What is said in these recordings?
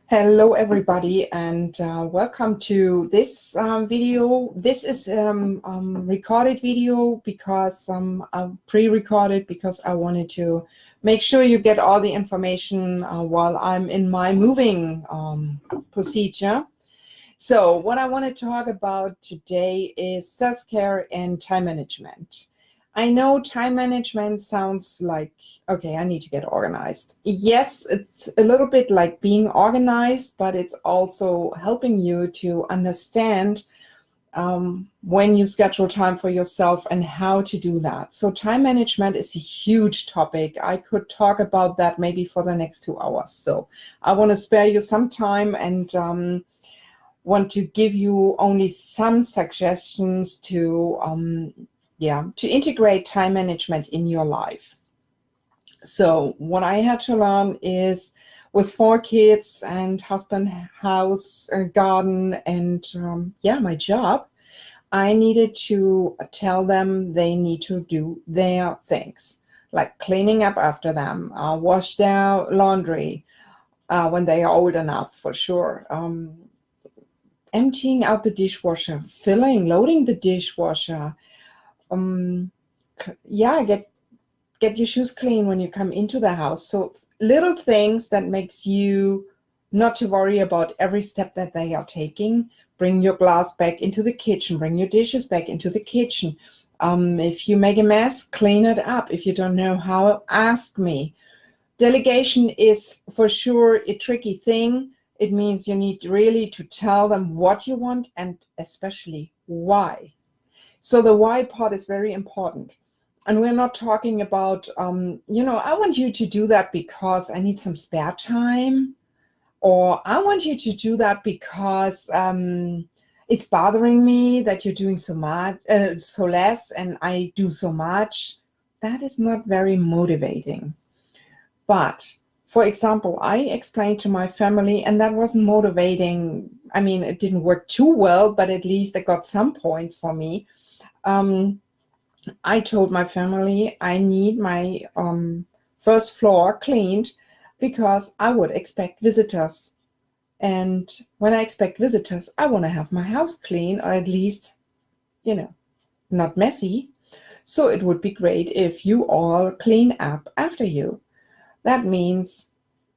Hello, everybody, and welcome to this video. This is recorded video because I pre-recorded because I wanted to make sure you get all the information while I'm in my moving procedure. So what I want to talk about today is self-care and time management. I know time management sounds like, okay, I need to get organized. Yes, it's a little bit like being organized, but it's also helping you to understand when you schedule time for yourself and how to do that. So time management is a huge topic. I could talk about that maybe for the next 2 hours. So I want to spare you some time and want to give you only some suggestions to integrate time management in your life. So what I had to learn is with 4 kids and husband, house, garden, and my job, I needed to tell them they need to do their things, like cleaning up after them, wash their laundry when they are old enough, for sure. Emptying out the dishwasher, loading the dishwasher, get your shoes clean when you come into the house. So little things that makes you not to worry about every step that they are taking. Bring your glass back into the kitchen, bring your dishes back into the kitchen. If you make a mess, clean it up. If you don't know how, ask me. Delegation is for sure a tricky thing. It means you need really to tell them what you want and especially why. So the why part is very important. And we're not talking about, I want you to do that because I need some spare time, or I want you to do that because it's bothering me that you're doing so much, so less, and I do so much. That is not very motivating. But for example, I explained to my family, and that wasn't motivating. I mean, it didn't work too well, but at least it got some points for me. I told my family I need my first floor cleaned because I would expect visitors. And when I expect visitors, I want to have my house clean, or at least, not messy. So it would be great if you all clean up after you. That means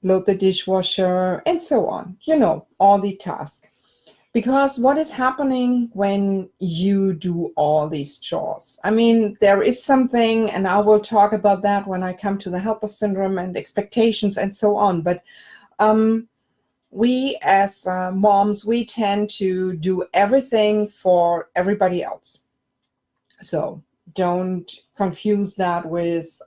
load the dishwasher and so on, all the tasks. Because what is happening when you do all these chores? I mean, there is something, and I will talk about that when I come to the helper syndrome and expectations and so on. But we as moms, we tend to do everything for everybody else. So don't confuse that with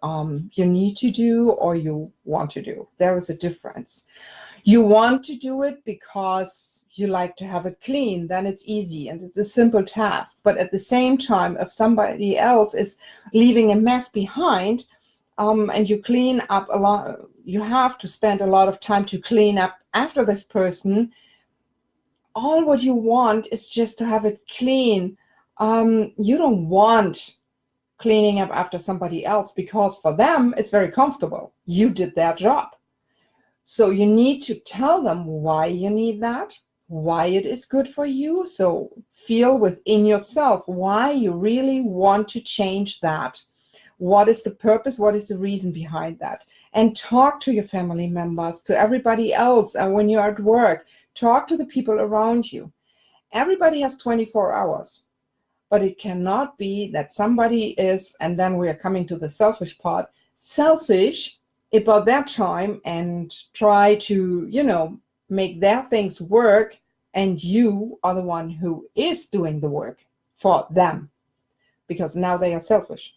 you need to do or you want to do. There is a difference. You want to do it because you like to have it clean, then it's easy and it's a simple task. But at the same time, if somebody else is leaving a mess behind and you clean up a lot, you have to spend a lot of time to clean up after this person. All what you want is just to have it clean. You don't want cleaning up after somebody else because for them it's very comfortable. You did their job. So you need to tell them why you need that, why it is good for you. So feel within yourself why you really want to change that. What is the purpose? What is the reason behind that? And talk to your family members, to everybody else when you're at work. Talk to the people around you. Everybody has 24 hours. But it cannot be that somebody is, and then we are coming to the selfish part, selfish about their time and try to, make their things work, and you are the one who is doing the work for them because now they are selfish.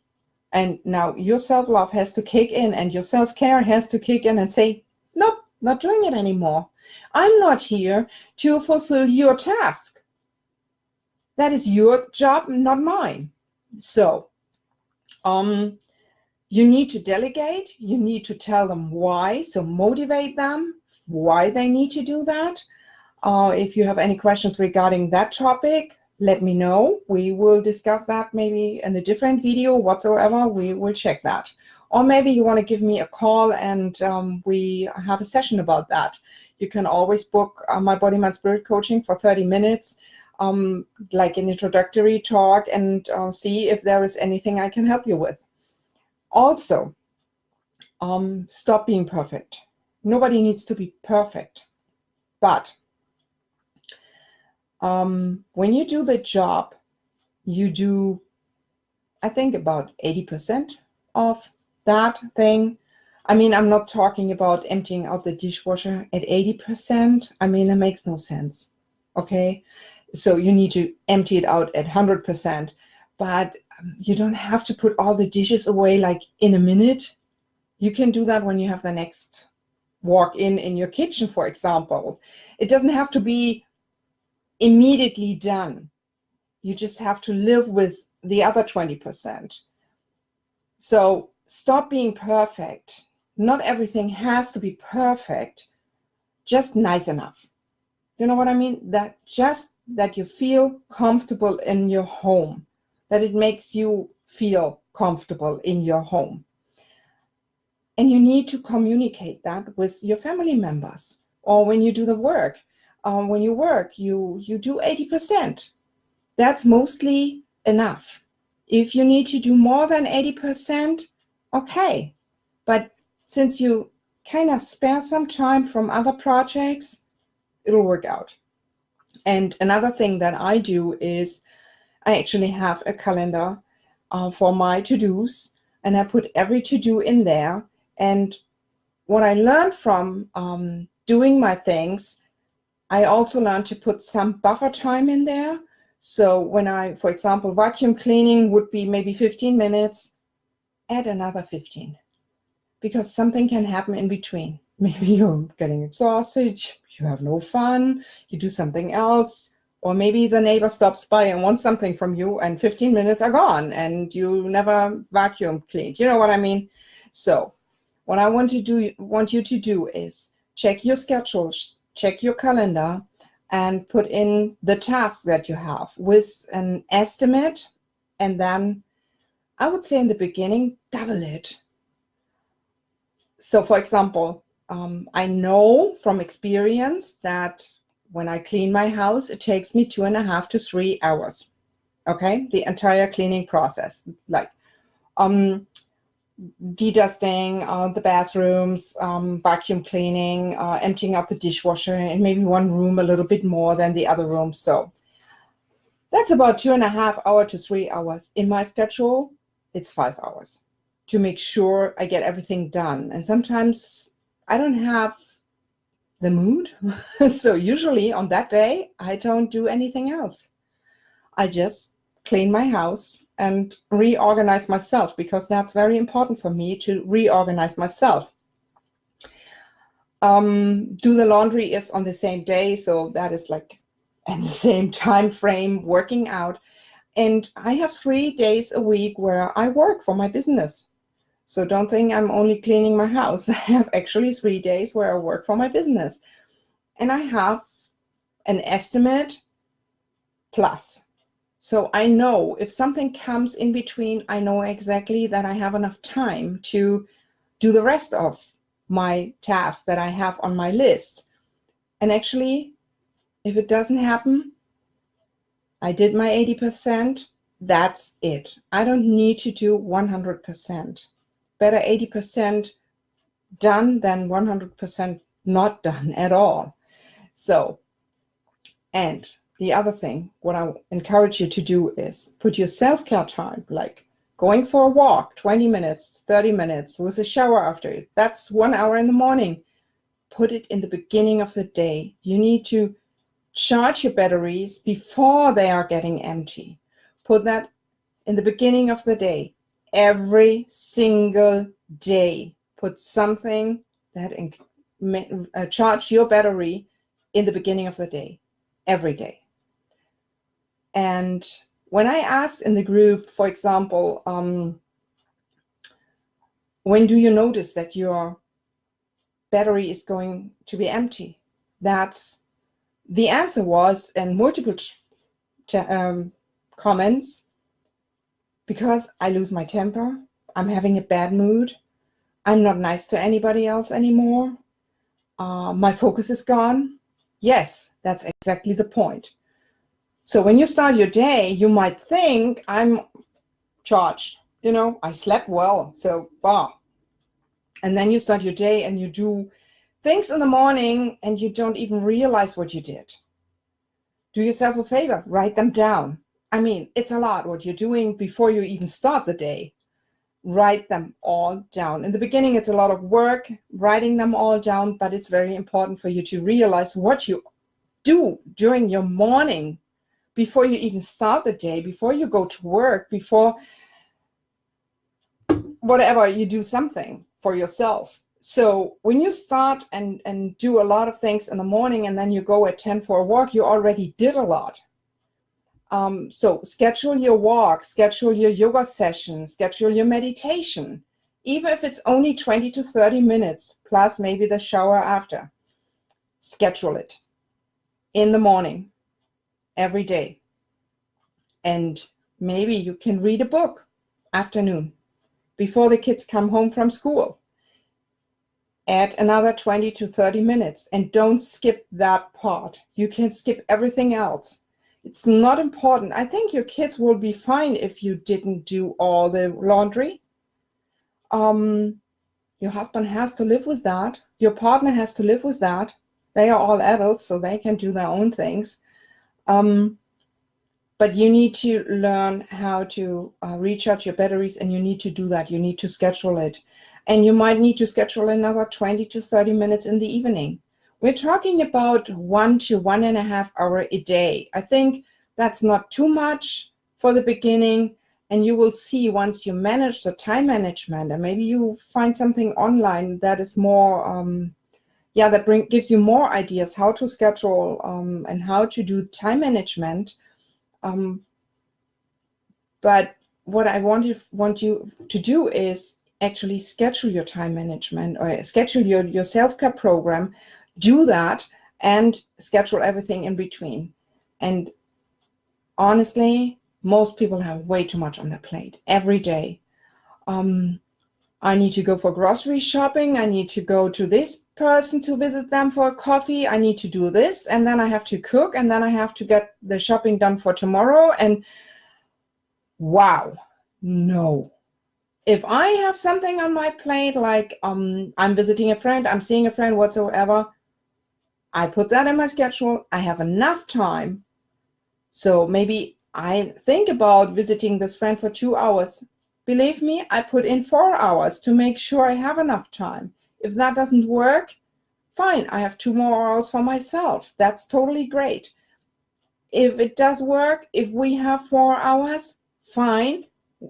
And now your self-love has to kick in and your self-care has to kick in and say, nope, not doing it anymore. I'm not here to fulfill your task. That is your job, not mine. So you need to delegate. You need to tell them why. So motivate them, why they need to do that. If you have any questions regarding that topic, let me know. We will discuss that maybe in a different video whatsoever. We will check that. Or maybe you want to give me a call and we have a session about that. you can always book my Body, Mind, Spirit coaching for 30 minutes, like an introductory talk, and see if there is anything I can help you with. Also, stop being perfect. Nobody needs to be perfect. But when you do the job, you do, I think, about 80% of that thing. I mean, I'm not talking about emptying out the dishwasher at 80%. I mean, that makes no sense. Okay? So you need to empty it out at 100%. But you don't have to put all the dishes away like in a minute. You can do that when you have the next walk in your kitchen, for example. It doesn't have to be immediately done. You just have to live with the other 20%. So stop being perfect. Not everything has to be perfect, just nice enough. You know what I mean? That you feel comfortable in your home, that it makes you feel comfortable in your home. And you need to communicate that with your family members, or when you do the work. When you work, you do 80%. That's mostly enough. If you need to do more than 80%, okay. But since you kind of spare some time from other projects, it'll work out. And another thing that I do is I actually have a calendar for my to-dos, and I put every to-do in there. And what I learned from doing my things, I also learned to put some buffer time in there. So when I, for example, vacuum cleaning would be maybe 15 minutes, add another 15. Because something can happen in between. Maybe you're getting exhausted, you have no fun, you do something else, or maybe the neighbor stops by and wants something from you and 15 minutes are gone and you never vacuum cleaned. You know what I mean? So what I want you to do is check your schedule, check your calendar, and put in the task that you have with an estimate. And then I would say in the beginning, double it. So for example, I know from experience that when I clean my house, it takes me 2.5 to 3 hours. Okay, the entire cleaning process, like de-dusting the bathrooms, vacuum cleaning, emptying out the dishwasher, and maybe one room a little bit more than the other room. So that's about 2.5 hours to 3 hours. In my schedule, it's 5 hours to make sure I get everything done. And sometimes I don't have the mood. So usually on that day, I don't do anything else. I just clean my house and reorganize myself, because that's very important for me to reorganize myself. Do the laundry is on the same day, so that is like at the same time frame, working out. And I have 3 days a week where I work for my business. So don't think I'm only cleaning my house. I have actually 3 days where I work for my business. And I have an estimate plus. So I know if something comes in between, I know exactly that I have enough time to do the rest of my tasks that I have on my list. And actually, if it doesn't happen, I did my 80%, that's it. I don't need to do 100%. Better 80% done than 100% not done at all. So, and the other thing, what I encourage you to do is put your self-care time, like going for a walk, 20 minutes, 30 minutes with a shower after it. That's 1 hour in the morning. Put it in the beginning of the day. You need to charge your batteries before they are getting empty. Put that in the beginning of the day, every single day. Put something that charge your battery in the beginning of the day, every day. And when I asked in the group, for example, when do you notice that your battery is going to be empty? That's the answer was in multiple comments: because I lose my temper, I'm having a bad mood, I'm not nice to anybody else anymore, my focus is gone. Yes, that's exactly the point. So when you start your day, you might think, I'm charged. I slept well, so bah. And then you start your day and you do things in the morning and you don't even realize what you did. Do yourself a favor, write them down. I mean, it's a lot what you're doing before you even start the day. Write them all down. In the beginning, it's a lot of work writing them all down, but it's very important for you to realize what you do during your morning before you even start the day, before you go to work, before whatever you do something for yourself. So when you start and do a lot of things in the morning and then you go at 10 for a walk, you already did a lot. So schedule your walk, schedule your yoga session, schedule your meditation, even if it's only 20 to 30 minutes, plus maybe the shower after. Schedule it in the morning, every day. And maybe you can read a book afternoon before the kids come home from school. Add another 20 to 30 minutes and don't skip that part. You can skip everything else. It's not important. I think your kids will be fine if you didn't do all the laundry. Your husband has to live with that. Your partner has to live with that. They are all adults, so they can do their own things. But you need to learn how to recharge your batteries, and you need to do that. You need to schedule it. And you might need to schedule another 20 to 30 minutes in the evening. We're talking about 1 to 1.5 hours a day. I think that's not too much for the beginning. And you will see once you manage the time management, and maybe you find something online that is more, gives you more ideas how to schedule and how to do time management. But what I want you to do is actually schedule your time management or schedule your self-care program. Do that and schedule everything in between. And honestly, most people have way too much on their plate every day. I need to go for grocery shopping. I need to go to this person to visit them for a coffee. I need to do this, and then I have to cook, and then I have to get the shopping done for tomorrow. And wow, no. If I have something on my plate, like I'm visiting a friend, I'm seeing a friend, whatsoever, I put that in my schedule. I have enough time. So maybe I think about visiting this friend for 2 hours. Believe me, I put in 4 hours to make sure I have enough time. If that doesn't work, fine, I have 2 more hours for myself. That's totally great. If it does work, if we have 4 hours, fine.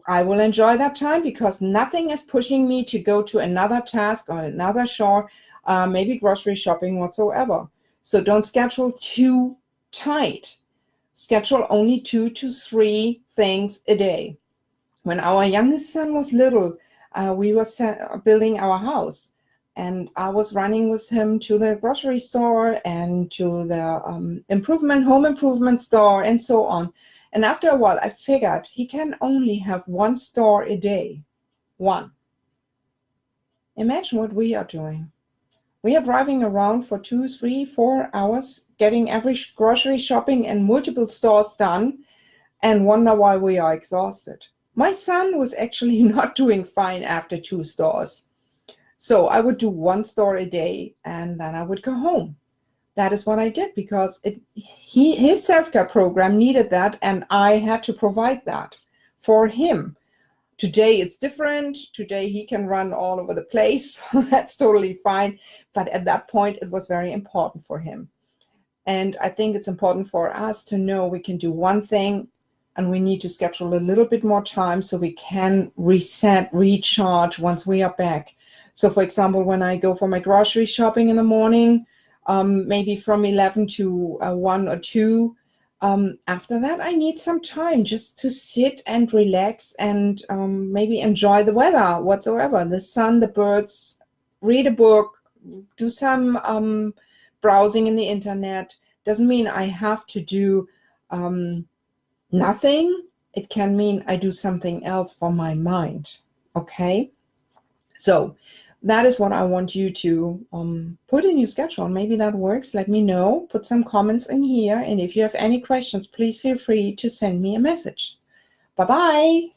I will enjoy that time because nothing is pushing me to go to another task or another chore, maybe grocery shopping whatsoever. So don't schedule too tight. Schedule only 2 to 3 things a day. When our youngest son was little, we were building our house, and I was running with him to the grocery store and to the home improvement store and so on. And after a while, I figured he can only have 1 store a day. 1. Imagine what we are doing. We are driving around for 2, 3, 4 hours, getting every grocery shopping and multiple stores done, and wonder why we are exhausted. My son was actually not doing fine after 2 stores. So I would do 1 store a day, and then I would go home. That is what I did because his self-care program needed that, and I had to provide that for him. Today it's different. Today he can run all over the place. That's totally fine. But at that point, it was very important for him. And I think it's important for us to know we can do one thing, and we need to schedule a little bit more time so we can reset, recharge once we are back. So for example, when I go for my grocery shopping in the morning, maybe from 11 to 1 or 2. After that, I need some time just to sit and relax and maybe enjoy the weather whatsoever, the sun, the birds, read a book, do some browsing in the internet. Doesn't mean I have to do nothing. It can mean I do something else for my mind. Okay? So that is what I want you to put in your schedule. Maybe that works. Let me know. Put some comments in here. And if you have any questions, please feel free to send me a message. Bye-bye.